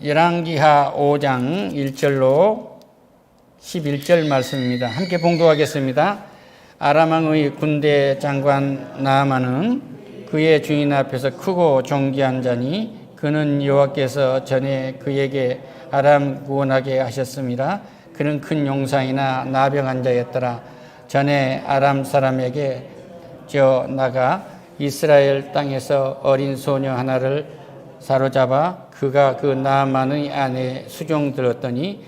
열왕기하 5장 1절로 11절 말씀입니다. 함께 봉독하겠습니다. 아람 왕의 군대 장관 나아만은 그의 주인 앞에서 크고 존귀한 자니 그는 여호와께서 전에 그에게 아람 구원하게 하셨습니다. 그는 큰 용사이나 나병한 자였더라. 전에 아람 사람에게 나가 이스라엘 땅에서 어린 소녀 하나를 사로잡아 그가 그 나아만의 아내에 수종들었더니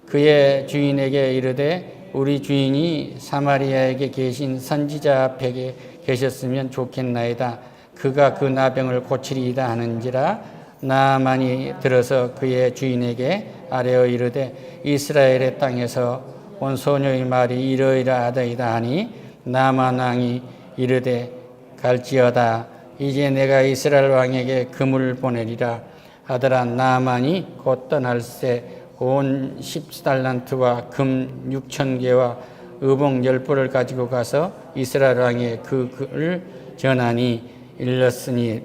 그의 주인에게 이르되 우리 주인이 사마리아에게 계신 선지자 앞에 계셨으면 좋겠나이다. 그가 그 나병을 고치리이다 하는지라. 나아만이 들어서 그의 주인에게 아뢰어 이르되 이스라엘의 땅에서 온 소녀의 말이 이러이러하다이다 하니 나아만 왕이 이르되 갈지어다. 이제 내가 이스라엘 왕에게 금을 보내리라 하더라. 나아만이 곧 떠날새 온 10달란트와 금 6,000개와 의복 10벌을 가지고 가서 이스라엘 왕에 그 글을 전하니 일렀으니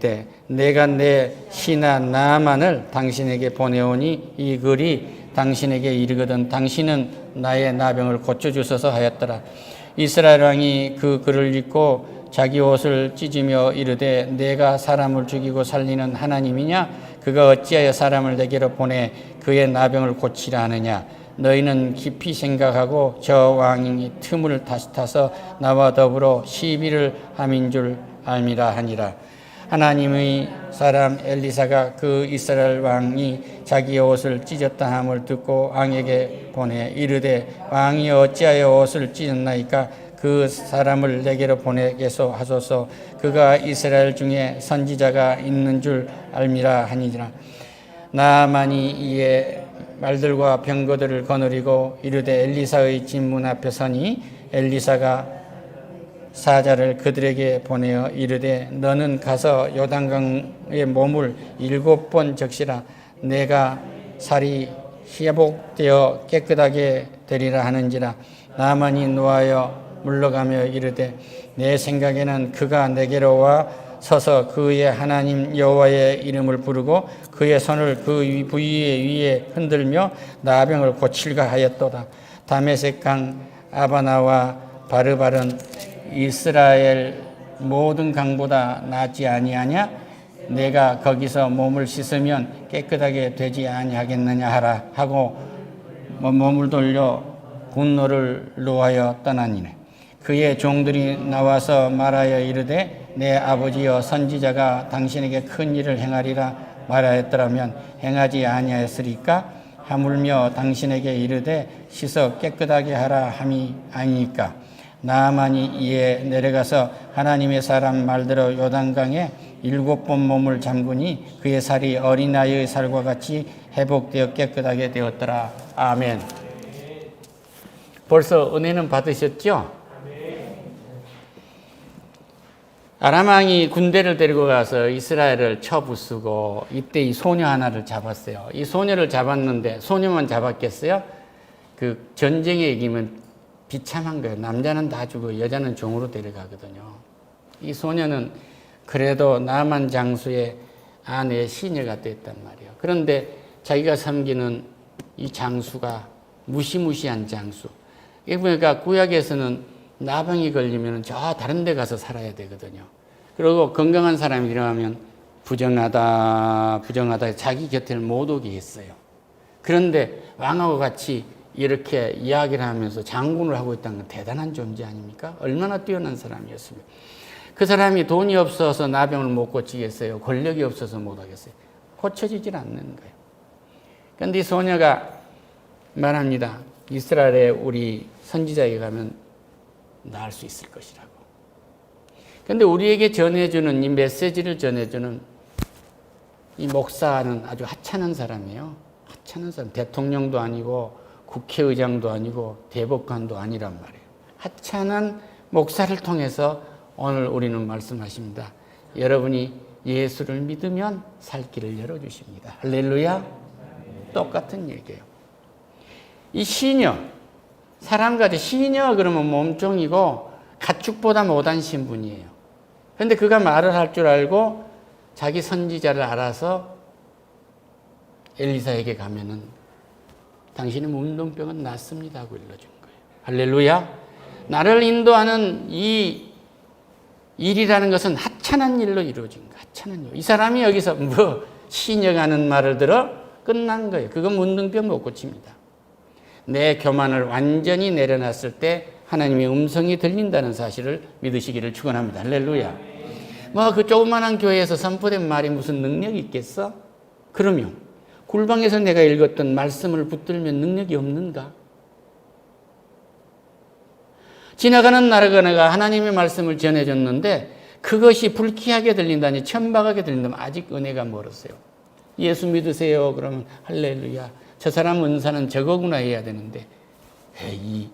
내가 내 신하 나아만을 당신에게 보내오니 이 글이 당신에게 이르거든 당신은 나의 나병을 고쳐주소서 하였더라. 이스라엘 왕이 그 글을 읽고 자기 옷을 찢으며 이르되 내가 사람을 죽이고 살리는 하나님이냐? 그가 어찌하여 사람을 내게로 보내 그의 나병을 고치라 하느냐? 너희는 깊이 생각하고 저 왕이 틈을 다시 타서 나와 더불어 시비를 함인 줄 알미라 하니라. 하나님의 사람 엘리사가 그 이스라엘 왕이 자기의 옷을 찢었다 함을 듣고 왕에게 보내 이르되 왕이 어찌하여 옷을 찢었나이까? 그 사람을 내게로 보내게소 하소서. 그가 이스라엘 중에 선지자가 있는 줄 알미라 하니라. 나아만이 이에 말들과 병거들을 거느리고 이르되 엘리사의 진문 앞에 서니 엘리사가 사자를 그들에게 보내어 이르되 너는 가서 요단강에 몸을 7번 적시라. 내가 살이 회복되어 깨끗하게 되리라 하는지라. 나아만이 노하여 물러가며 이르되 내 생각에는 그가 내게로 와 서서 그의 하나님 여호와의 이름을 부르고 그의 손을 그 부위 위에 흔들며 나병을 고칠까 하였도다. 다메섹 강 아바나와 바르발은 이스라엘 모든 강보다 낫지 아니하냐? 내가 거기서 몸을 씻으면 깨끗하게 되지 아니하겠느냐 하라 하고 몸을 돌려 분노를 노하여 떠나니네. 그의 종들이 나와서 말하여 이르되 내 아버지여 선지자가 당신에게 큰 일을 행하리라 말하였더라면 행하지 아니하였으리까? 하물며 당신에게 이르되 씻어 깨끗하게 하라 함이 아니니까? 나아만이 이에 내려가서 하나님의 사람 말대로 요단강에 7번 몸을 잠그니 그의 살이 어린아이의 살과 같이 회복되어 깨끗하게 되었더라. 아멘. 벌써 은혜는 받으셨죠? 아람 왕이 군대를 데리고 가서 이스라엘을 쳐부수고 이때 이 소녀 하나를 잡았어요. 이 소녀를 잡았는데 소녀만 잡았겠어요? 그 전쟁에 이기면 비참한 거예요. 남자는 다 죽고 여자는 종으로 데려가거든요. 이 소녀는 그래도 나만 장수의 아내의 시녀가 됐단 말이에요. 그런데 자기가 섬기는 이 장수가 무시무시한 장수. 그러니까 구약에서는 나병이 걸리면 저 다른 데 가서 살아야 되거든요. 그리고 건강한 사람이 일어나면 부정하다 자기 곁을 못 오게 했어요. 그런데 왕하고 같이 이렇게 이야기를 하면서 장군을 하고 있다는 건 대단한 존재 아닙니까? 얼마나 뛰어난 사람이었습니까? 그 사람이 돈이 없어서 나병을 못 고치겠어요? 권력이 없어서 못 하겠어요? 고쳐지질 않는 거예요. 그런데 이 소녀가 말합니다. 이스라엘에 우리 선지자에게 가면 나을 수 있을 것이라고. 그런데 우리에게 전해주는 이 메시지를 전해주는 이 목사는 아주 하찮은 사람이에요. 하찮은 사람. 대통령도 아니고 국회의장도 아니고 대법관도 아니란 말이에요. 하찮은 목사를 통해서 오늘 우리는 말씀하십니다. 여러분이 예수를 믿으면 살 길을 열어주십니다. 할렐루야. 똑같은 얘기예요. 이 시녀, 사람같이 시녀 그러면 몸종이고 가축보다 못한 신분이에요. 그런데 그가 말을 할 줄 알고 자기 선지자를 알아서 엘리사에게 가면은 당신의 문둥병은 낫습니다 하고 일러준 거예요. 할렐루야. 나를 인도하는 이 일이라는 것은 하찮은 일로 이루어진 거예요. 하찮은 일. 이 사람이 여기서 뭐 시녀가는 말을 들어 끝난 거예요. 그건 문둥병 못 고칩니다. 내 교만을 완전히 내려놨을 때 하나님의 음성이 들린다는 사실을 믿으시기를 축원합니다. 할렐루야. 뭐 그 조그만한 교회에서 선포된 말이 무슨 능력이 있겠어? 그러면 굴방에서 내가 읽었던 말씀을 붙들면 능력이 없는가? 지나가는 나라가 하나님의 말씀을 전해줬는데 그것이 불쾌하게 들린다니 천박하게 들린다면 아직 은혜가 멀었어요. 예수 믿으세요. 그러면 할렐루야. 저 사람 은사는 저거구나 해야 되는데 이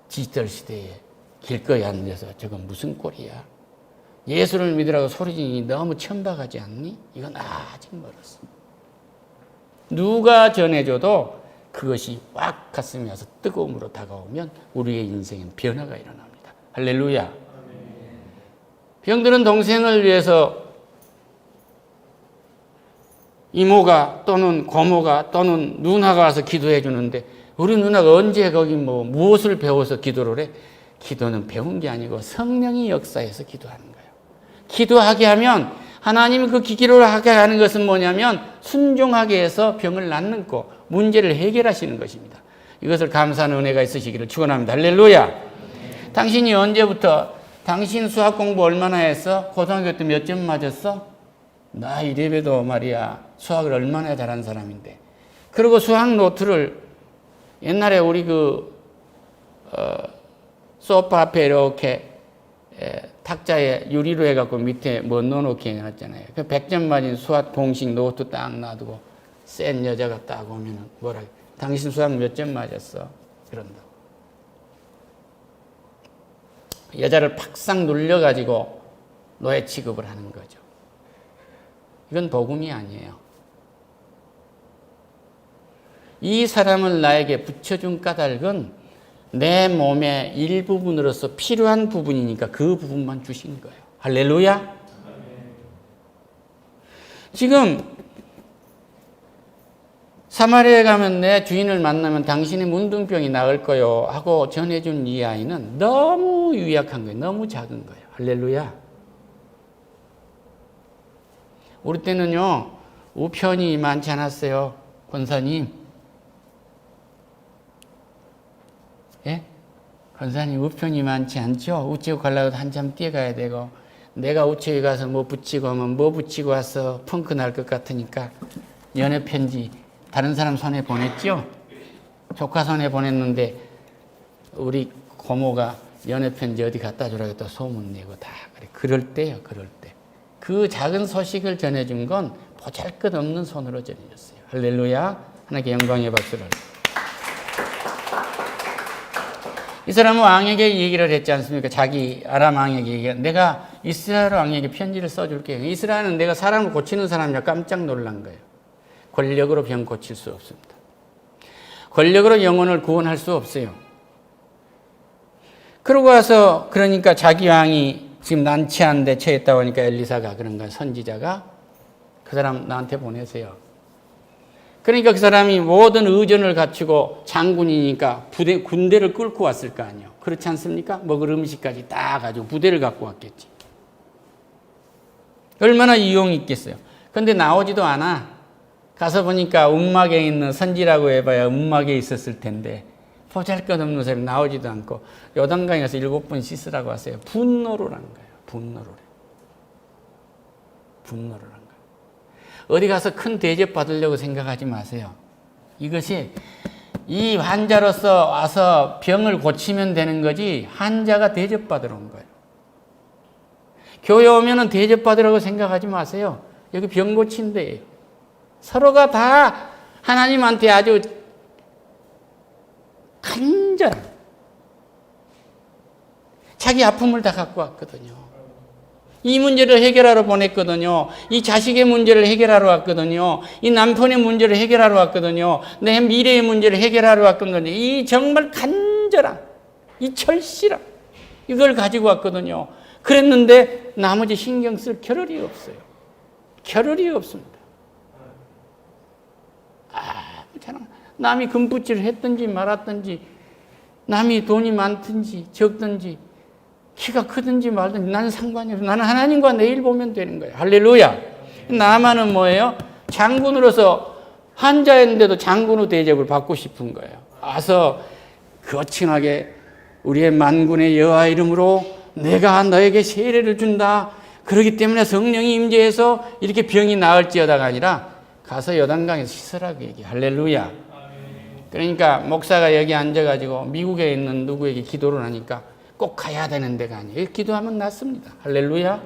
디지털 시대에 길거리에 앉아서 저건 무슨 꼴이야. 예수를 믿으라고 소리지니 너무 천박하지 않니? 이건 아직 멀었어. 누가 전해줘도 그것이 확 가슴에 와서 뜨거움으로 다가오면 우리의 인생엔 변화가 일어납니다. 할렐루야. 병드는 동생을 위해서 이모가 또는 고모가 또는 누나가 와서 기도해 주는데 우리 누나가 언제 거기 무엇을 배워서 기도를 해? 기도는 배운 게 아니고 성령이 역사해서 기도하는 거예요. 기도하게 하면 하나님이 그 기도를 하게 하는 것은 뭐냐면 순종하게 해서 병을 낫는 거 문제를 해결하시는 것입니다. 이것을 감사하는 은혜가 있으시기를 축원합니다. 할렐루야. 당신이 언제부터 당신 수학 공부 얼마나 했어? 고등학교 때 몇 점 맞았어? 나 이래봬도 말이야 수학을 얼마나 잘한 사람인데. 그리고 수학 노트를 옛날에 우리 소파 앞에 이렇게 탁자에 유리로 해갖고 밑에 뭐 넣어놓게 해놨잖아요. 그 100점 맞은 수학 공식 노트 딱 놔두고 센 여자가 딱 오면은 뭐라 당신 수학 몇 점 맞았어? 그런다고. 여자를 팍싹 눌려가지고 노예 취급을 하는 거죠. 이건 복음이 아니에요. 이 사람을 나에게 붙여준 까닭은 내 몸의 일부분으로서 필요한 부분이니까 그 부분만 주신 거예요. 할렐루야. 지금 사마리아에 가면 내 주인을 만나면 당신의 문둥병이 나을 거요 하고 전해준 이 아이는 너무 유약한 거예요. 너무 작은 거예요. 할렐루야. 우리 때는요 우편이 많지 않았어요. 권사님. 예? 권사님 우편이 많지 않죠? 우체국 가려고 한참 뛰어가야 되고 내가 우체국에 가서 뭐 붙이고 하면 뭐 붙이고 와서 펑크 날 것 같으니까 연애 편지 다른 사람 손에 보냈죠? 조카 손에 보냈는데 우리 고모가 연애 편지 어디 갖다 주라고 또 소문 내고 다 그래. 그럴 때요. 그럴 때. 그 작은 소식을 전해준 건 보잘것없는 손으로 전해졌어요. 할렐루야. 하나님께 영광의 박수를. 이 사람은 왕에게 얘기를 했지 않습니까? 자기 아람 왕에게 얘기해. 내가 이스라엘 왕에게 편지를 써줄게. 이스라엘은 내가 사람을 고치는 사람이라 깜짝 놀란 거예요. 권력으로 병 고칠 수 없습니다. 권력으로 영혼을 구원할 수 없어요. 그러고 와서 그러니까 자기 왕이 지금 난치한 데 처했다고 하니까 엘리사가 그런가 선지자가 그 사람 나한테 보내세요. 그러니까 그 사람이 모든 의전을 갖추고 장군이니까 군대를 끌고 왔을 거 아니에요. 그렇지 않습니까? 먹을 음식까지 다 가지고 부대를 갖고 왔겠지. 얼마나 유용이 있겠어요. 그런데 나오지도 않아. 가서 보니까 움막에 있는 선지라고 해봐야 움막에 있었을 텐데 보잘것없는 사람이 나오지도 않고 요단강에 가서 7번 씻으라고 하세요. 분노를 한 거예요. 분노를 한 거예요. 어디 가서 큰 대접 받으려고 생각하지 마세요. 이것이 이 환자로서 와서 병을 고치면 되는 거지 환자가 대접받으러 온 거예요. 교회 오면은 대접받으라고 생각하지 마세요. 여기 병 고친 데예요. 서로가 다 하나님한테 아주 간절한 자기 아픔을 다 갖고 왔거든요. 이 문제를 해결하러 보냈거든요. 이 자식의 문제를 해결하러 왔거든요. 이 남편의 문제를 해결하러 왔거든요. 내 미래의 문제를 해결하러 왔거든요. 이 정말 간절함, 이 철실함, 이걸 가지고 왔거든요. 그랬는데 나머지 신경 쓸 겨를이 없어요. 겨를이 없습니다. 남이 금붙질을 했든지 말았든지, 남이 돈이 많든지 적든지, 키가 크든지 말든지 나는 상관이 없어. 나는 하나님과 내일 보면 되는 거예요. 할렐루야. 나만은 뭐예요? 장군으로서 한자였는데도 장군의 대접을 받고 싶은 거예요. 와서 거친하게 우리의 만군의 여호와 이름으로 내가 너에게 세례를 준다. 그렇기 때문에 성령이 임재해서 이렇게 병이 나을지어다가 아니라 가서 요단강에서 씻으라고 얘기해. 할렐루야. 그러니까 목사가 여기 앉아가지고 미국에 있는 누구에게 기도를 하니까 꼭 가야 되는 데가 아니에요. 기도하면 낫습니다. 할렐루야.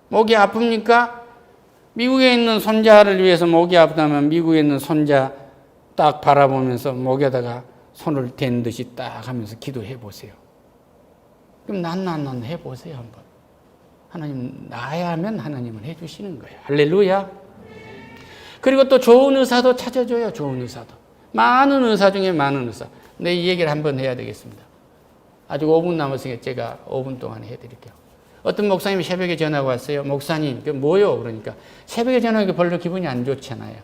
목이 아픕니까? 미국에 있는 손자를 위해서 목이 아프다면 미국에 있는 손자 딱 바라보면서 목에다가 손을 댄 듯이 딱 하면서 기도해 보세요. 그럼 난 해보세요 한번. 하나님 나야 하면 하나님은 해주시는 거예요. 할렐루야. 그리고 또 좋은 의사도 찾아줘요. 좋은 의사도. 많은 의사 중에 많은 의사. 네, 이 얘기를 한번 해야 되겠습니다. 아직 5분 남았으니까 제가 5분 동안 해드릴게요. 어떤 목사님이 새벽에 전화가 왔어요. 목사님, 그 뭐요? 그러니까 새벽에 전화하니까 별로 기분이 안 좋잖아요.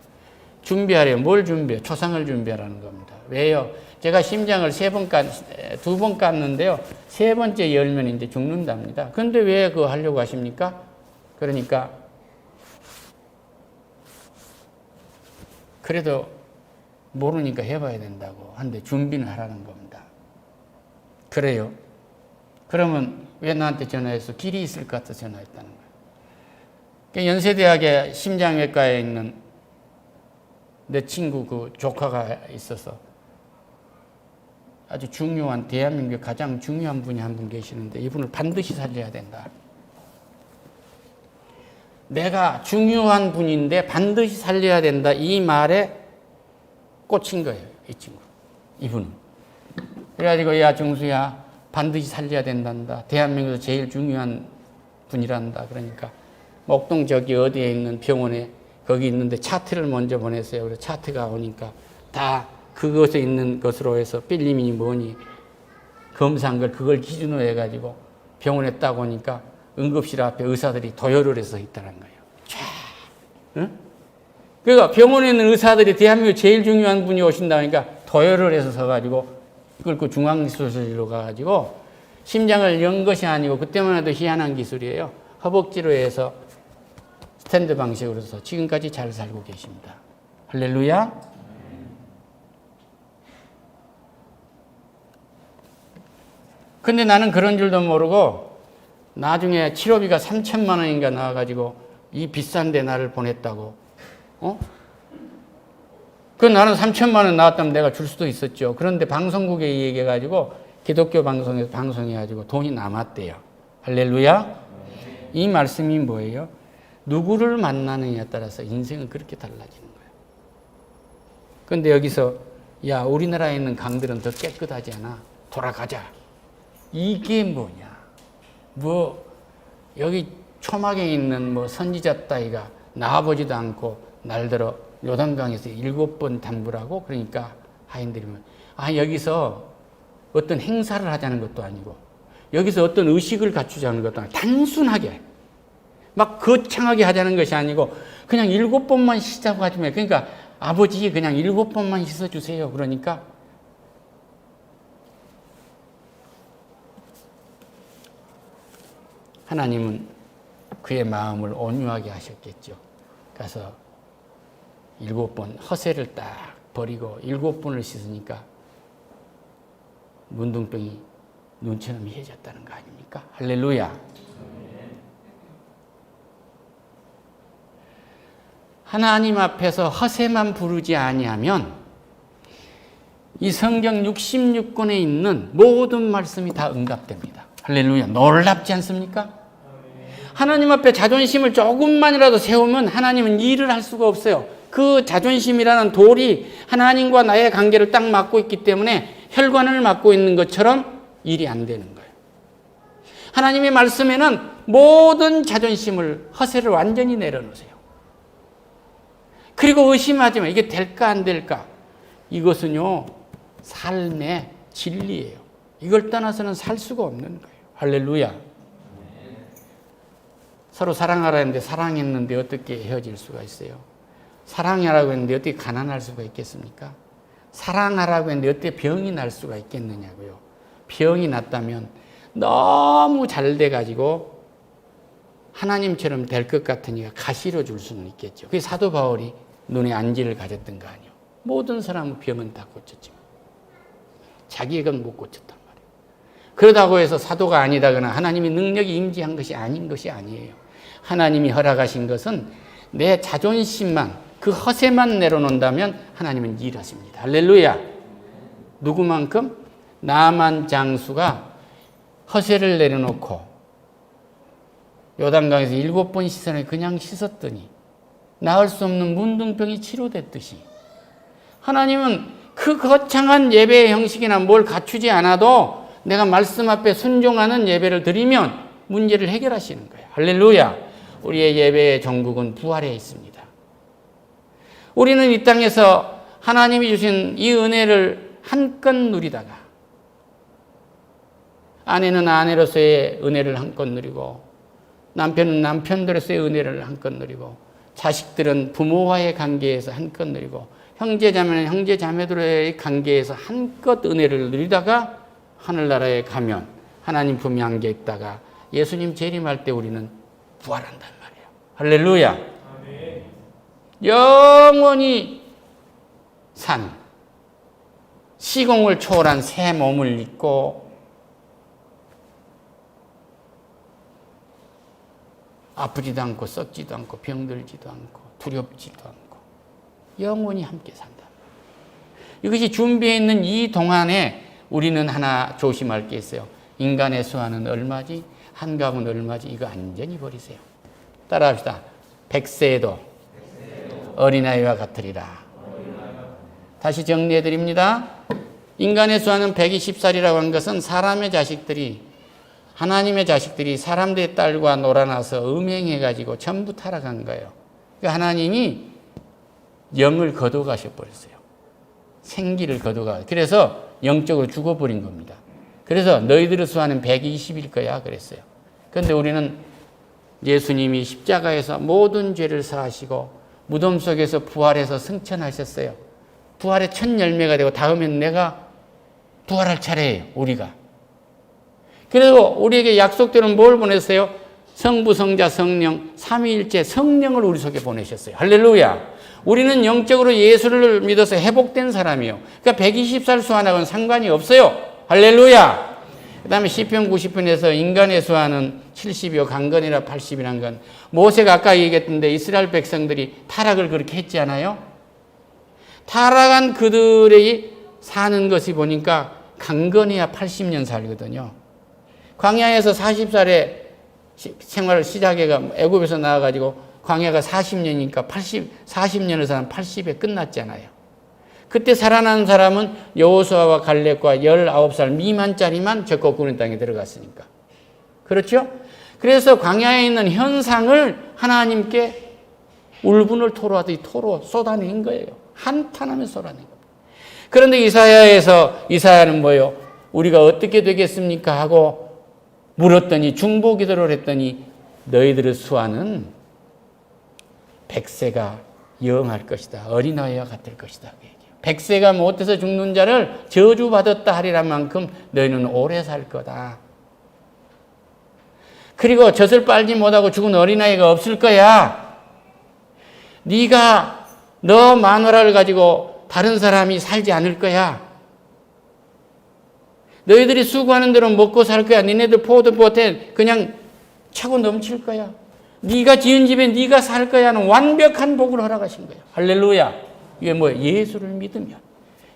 준비하래요. 뭘 준비해요? 초상을 준비하라는 겁니다. 왜요? 제가 심장을 2번 깠는데요. 3번째 열면 이제 죽는답니다. 근데 왜 그거 하려고 하십니까? 그러니까 그래도 모르니까 해봐야 된다고 하는데 준비는 하라는 겁니다. 그래요? 그러면 왜 나한테 전화해서 길이 있을 것 같아서 전화했다는 거예요. 연세대학의 심장외과에 있는 내 친구 그 조카가 있어서 아주 중요한 대한민국의 가장 중요한 분이 한 분 계시는데 이분을 반드시 살려야 된다. 내가 중요한 분인데 반드시 살려야 된다. 이 말에 꽂힌 거예요. 이 친구. 이분은. 그래가지고 야 정수야 반드시 살려야 된단다. 대한민국에서 제일 중요한 분이란다. 그러니까 목동 저기 어디에 있는 병원에 거기 있는데 차트를 먼저 보냈어요. 그래서 차트가 오니까 다 그것에 있는 것으로 해서 필름이니 뭐니 검사한 걸 그걸 기준으로 해가지고 병원에 딱 오니까 응급실 앞에 의사들이 도열을 해서 있다는 거예요. 쫙. 응? 그러니까 병원에 있는 의사들이 대한민국 제일 중요한 분이 오신다 하니까 도열을 해서 서가지고 끌고 중앙수술실로 가가지고 심장을 연 것이 아니고 그때만 해도 희한한 기술이에요. 허벅지로 해서 스탠드 방식으로 해서 지금까지 잘 살고 계십니다. 할렐루야. 근데 나는 그런 줄도 모르고 나중에 치료비가 3천만 원인가 나와가지고 이 비싼 데 나를 보냈다고. 그 나는 3천만 원 나왔다면 내가 줄 수도 있었죠. 그런데 방송국에 얘기해가지고 기독교 방송에서 방송해가지고 돈이 남았대요. 할렐루야. 이 말씀이 뭐예요? 누구를 만나느냐에 따라서 인생은 그렇게 달라지는 거예요. 그런데 여기서 야 우리나라에 있는 강들은 더 깨끗하지 않아? 돌아가자. 이게 뭐냐? 뭐 여기 초막에 있는 뭐 선지자 따위가 나와보지도 않고 날들어 요단강에서 7번 담불하고 그러니까 하인들이 여기서 어떤 행사를 하자는 것도 아니고 여기서 어떤 의식을 갖추자는 것도 아니고 단순하게 막 거창하게 하자는 것이 아니고 그냥 7번만 씻자고 하지만 그러니까 아버지 그냥 7번만 씻어주세요. 그러니까 하나님은 그의 마음을 온유하게 하셨겠죠. 가서 7번 허세를 딱 버리고 7번을 씻으니까 문둥병이 눈처럼 해졌다는 거 아닙니까? 할렐루야. 하나님 앞에서 허세만 부르지 아니하면 이 성경 66권에 있는 모든 말씀이 다 응답됩니다. 할렐루야. 놀랍지 않습니까? 하나님 앞에 자존심을 조금만이라도 세우면 하나님은 일을 할 수가 없어요. 그 자존심이라는 돌이 하나님과 나의 관계를 딱 막고 있기 때문에 혈관을 막고 있는 것처럼 일이 안 되는 거예요. 하나님의 말씀에는 모든 자존심을 허세를 완전히 내려놓으세요. 그리고 의심하지 마. 이게 될까 안 될까? 이것은요 삶의 진리예요. 이걸 떠나서는 살 수가 없는 거예요. 할렐루야. 서로 사랑하라 했는데 사랑했는데 어떻게 헤어질 수가 있어요? 사랑하라고 했는데 어떻게 가난할 수가 있겠습니까? 사랑하라고 했는데 어떻게 병이 날 수가 있겠느냐고요. 병이 났다면 너무 잘 돼가지고 하나님처럼 될 것 같으니까 가시로 줄 수는 있겠죠. 그게 사도 바울이 눈에 안지를 가졌던 거 아니에요. 모든 사람의 병은 다 고쳤지만 자기가 못 고쳤단 말이에요. 그러다고 해서 사도가 아니다거나 하나님이 능력이 임재한 것이 아닌 것이 아니에요. 하나님이 허락하신 것은 내 자존심만, 그 허세만 내려놓는다면 하나님은 일하십니다. 할렐루야. 누구만큼? 나만 장수가 허세를 내려놓고 요단강에서 7번 씻어내 그냥 씻었더니 나을 수 없는 문둥병이 치료됐듯이 하나님은 그 거창한 예배의 형식이나 뭘 갖추지 않아도 내가 말씀 앞에 순종하는 예배를 드리면 문제를 해결하시는 거예요. 할렐루야. 우리의 예배의 전국은 부활에 있습니다. 우리는 이 땅에서 하나님이 주신 이 은혜를 한껏 누리다가 아내는 아내로서의 은혜를 한껏 누리고 남편은 남편으로서의 은혜를 한껏 누리고 자식들은 부모와의 관계에서 한껏 누리고 형제자매는 형제자매들의 관계에서 한껏 은혜를 누리다가 하늘나라에 가면 하나님 품에 안겨 있다가 예수님 재림할 때 우리는 부활한단 말이에요. 할렐루야. 아멘. 영원히 산 시공을 초월한 새 몸을 입고 아프지도 않고 썩지도 않고 병들지도 않고 두렵지도 않고 영원히 함께 산다. 이것이 준비해 있는 이 동안에 우리는 하나 조심할 게 있어요. 인간의 수완은 얼마지? 한갑은 얼마지? 이거 완전히 버리세요. 따라합시다. 백세에도 어린아이와 같으리라. 다시 정리해 드립니다. 인간의 수완은 120살이라고 한 것은 사람의 자식들이 하나님의 자식들이 사람들의 딸과 놀아나서 음행해가지고 전부 타락한 거예요. 그러니까 하나님이 영을 거둬가셔 버렸어요. 생기를 거둬가. 그래서 영적으로 죽어버린 겁니다. 그래서 너희들의 수완은 120일 거야 그랬어요. 그런데 우리는 예수님이 십자가에서 모든 죄를 사하시고 무덤 속에서 부활해서 승천하셨어요. 부활의 첫 열매가 되고 다음엔 내가 부활할 차례예요. 우리가. 그래서 우리에게 약속대로 뭘 보냈어요? 성부, 성자, 성령, 삼위일체 성령을 우리 속에 보내셨어요. 할렐루야. 우리는 영적으로 예수를 믿어서 회복된 사람이에요. 그러니까 120살 수완하고는 상관이 없어요. 할렐루야. 그 다음에 시편 90편에서 인간의 수완은 70이요 강건이라 80이란 건 모세가 아까 얘기했던데 이스라엘 백성들이 타락을 그렇게 했지 않아요? 타락한 그들이 사는 것이 보니까 강건해야 80년 살거든요. 광야에서 40살에 생활을 시작해가 애굽에서 나와가지고 광야가 40년이니까 40년을 사는 80에 끝났잖아요. 그때 살아난 사람은 여호수아와 갈렙과 19살 미만짜리만 적국군의 땅에 들어갔으니까. 그렇죠? 그래서 광야에 있는 현상을 하나님께 울분을 토로하듯이 쏟아낸 거예요. 한탄하며 쏟아낸 겁니다. 그런데 이사야는 뭐예요? 우리가 어떻게 되겠습니까? 하고 물었더니 중보기도를 했더니 너희들의 수완은 100세가 영할 것이다. 어린아이와 같을 것이다. 100세가 못해서 죽는 자를 저주받았다 하리란 만큼 너희는 오래 살 거다. 그리고 젖을 빨지 못하고 죽은 어린아이가 없을 거야. 네가 너 마누라를 가지고 다른 사람이 살지 않을 거야. 너희들이 수고하는 대로 먹고 살 거야. 니네들 포도밭에 그냥 차고 넘칠 거야. 네가 지은 집에 네가 살 거야 하는 완벽한 복을 허락하신 거예요. 할렐루야. 이게 뭐예요? 예수를 믿으면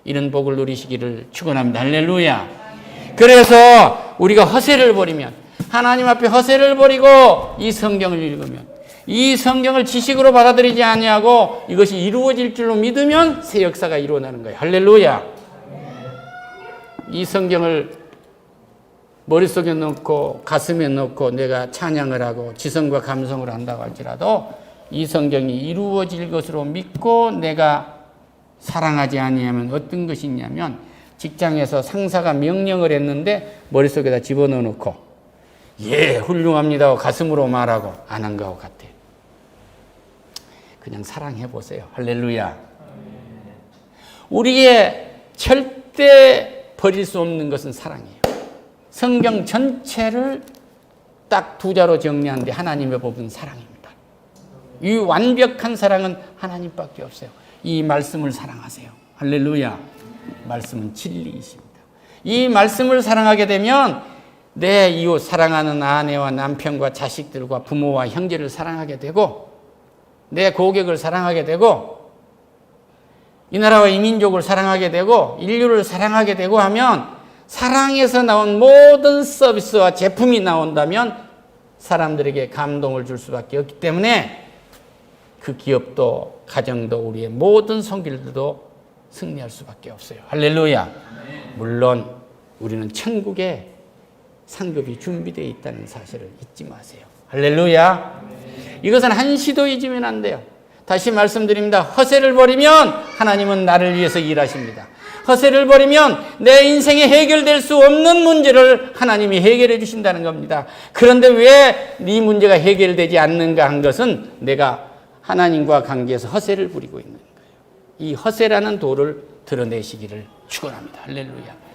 이런 복을 누리시기를 축원합니다. 할렐루야. 그래서 우리가 허세를 버리면 하나님 앞에 허세를 버리고 이 성경을 읽으면 이 성경을 지식으로 받아들이지 아니하고 이것이 이루어질 줄로 믿으면 새 역사가 일어나는 거예요. 할렐루야. 이 성경을 머릿속에 넣고 가슴에 넣고 내가 찬양을 하고 지성과 감성으로 한다고 할지라도 이 성경이 이루어질 것으로 믿고 내가 사랑하지 아니하면 어떤 것이 있냐면 직장에서 상사가 명령을 했는데 머릿속에다 집어넣어 놓고 예 훌륭합니다 하고 가슴으로 말하고 안 한 거하고 같아요. 그냥 사랑해 보세요. 할렐루야. 우리의 절대 버릴 수 없는 것은 사랑이에요. 성경 전체를 딱 두 자로 정리하는데 하나님의 법은 사랑입니다. 이 완벽한 사랑은 하나님밖에 없어요. 이 말씀을 사랑하세요. 할렐루야. 말씀은 진리이십니다. 이 말씀을 사랑하게 되면 내 이웃 사랑하는 아내와 남편과 자식들과 부모와 형제를 사랑하게 되고 내 고객을 사랑하게 되고 이 나라와 이 민족을 사랑하게 되고 인류를 사랑하게 되고 하면 사랑에서 나온 모든 서비스와 제품이 나온다면 사람들에게 감동을 줄 수밖에 없기 때문에 그 기업도 가정도 우리의 모든 손길들도 승리할 수밖에 없어요. 할렐루야. 물론 우리는 천국에 상급이 준비되어 있다는 사실을 잊지 마세요. 할렐루야. 이것은 한시도 잊으면 안 돼요. 다시 말씀드립니다. 허세를 버리면 하나님은 나를 위해서 일하십니다. 허세를 버리면 내 인생에 해결될 수 없는 문제를 하나님이 해결해 주신다는 겁니다. 그런데 왜 네 문제가 해결되지 않는가 한 것은 내가 하나님과 관계에서 허세를 부리고 있는 거예요. 이 허세라는 도를 드러내시기를 축원합니다. 할렐루야.